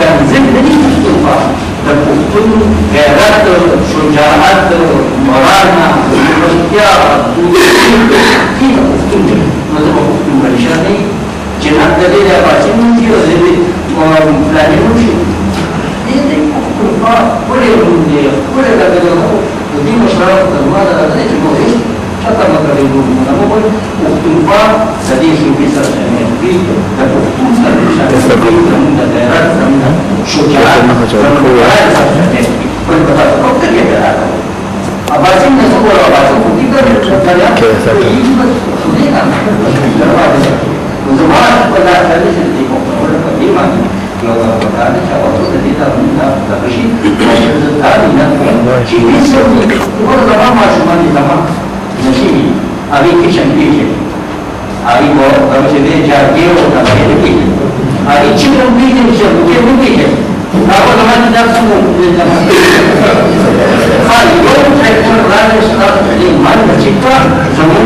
تنزل لي مصطفى تقول غيرات شجاعات مرانة اختيار كيف تقول ماذا تقول بالشاني جنات دليل يا باشا من جيو زي فلان يمشي يدي مصطفى كل يوم كل هذا ودي مشروع الماذا هذا يجمعه حتى ما تقولون أنا بقول مصطفى سديش في سرنا في تقول تستقيم من الدائرات من شجاعات من الرأي كل بطاقة كم تجيب هذا أباسين نسوي أباسين كتير من الجميع وزمان ولا ثالث اللي ولا قديما لو كان شباب الذين من تبشي وشدتان من شيء يسوي هو زمان ما شمال زمان نشيء أبي كيشن كيشن أبي هو كمشي جاكيه وكمشي أبي شيء ممكن يشوف كيف ممكن أقول زمان نفسه خالي يوم تكون رأي شخص اللي ما نشيكا زمان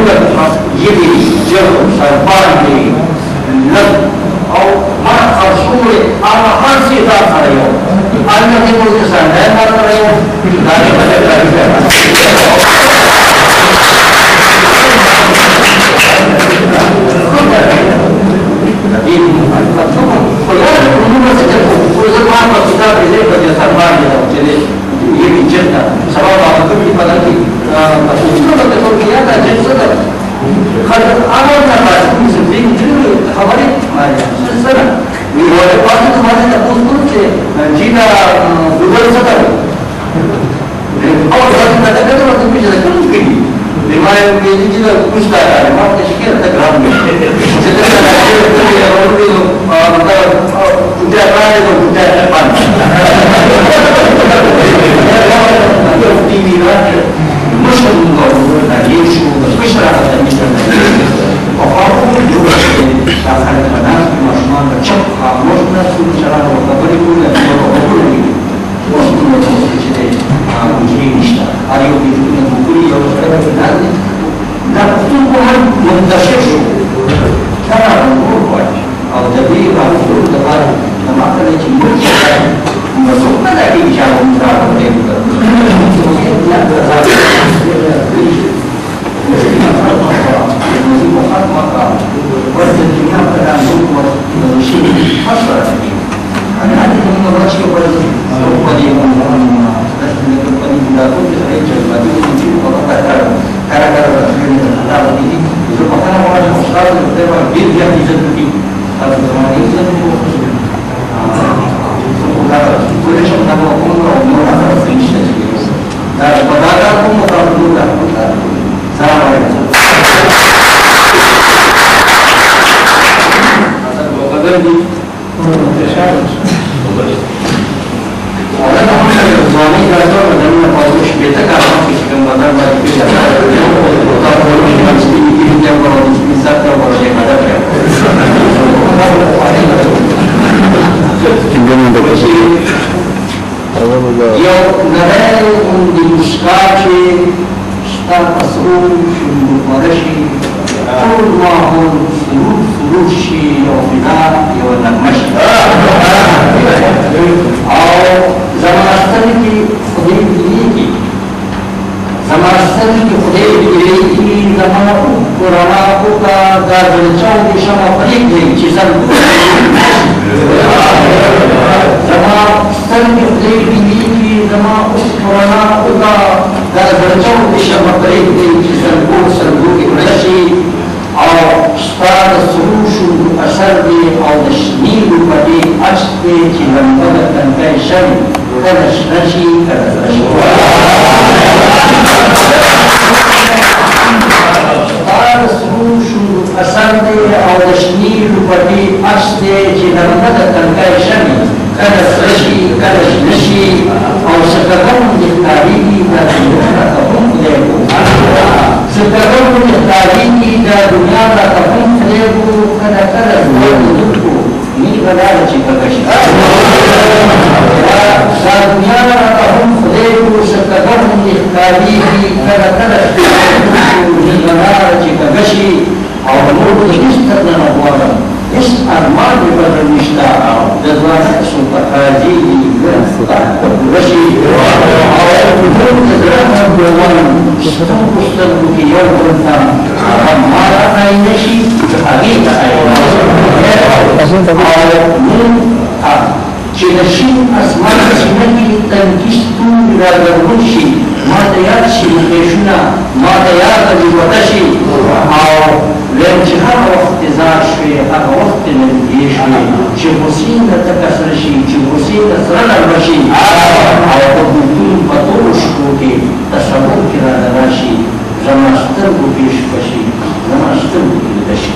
يبي جو سرباني لب أو ما خرجوا أما خرجي ذا خريو أنا يقول كسان لا ما خريو لا يبغى Kurana دا بلچاو دی شما پریک دی چی سر زما سترګې خدای بینیږي زما اوس قرانا اودا دا بلچاو دی شما پریک دی چی سرګو کې مړه شي او ستا د سروشو اثر دی او د شنیلو پټې اچ دی چې لمبه د تنکی شوي کله شنه شي کله سره شي ستا د سروشو اثر دی او د شنیلو پټې اچ دی چې لمبه د تنکی شوي کله سره شي کله شنه شي او سکرم د ښکارېږي دا دنیا راته هم خدای سکرم د ښکارېږي دا دنیا راته هم خدای کله کله زما د دکو نی بداله چې کږه شي دا دنیا راته هم خدای سکرم د ښکارېږي کله کله نی بداله چې کږه شي او نور د هېڅ تر نه غواړم هېڅ ارمان مې بدل نشته د ځوانۍ څو تقاضې دي پوره شي او ټول د زړه نه ګومان سترګو سترګو کې یو بل ته ما راښایي نه شي هغې ته او چې د شین اسمان سینه کې تنکي ستوري راګرځول شي ما ته یاد شي خېشونه ما ته یاد وده شي او ویم چې هغه وخت زار شوې هغه وخت نږدې شوې چې حسین د تکه سره شي چې حسین د سره لړبه شي او د بوتون په ټولو شپو کې تصور کې راته راشي زما سترګو پېښ به شي زما سترګو کې لیده شي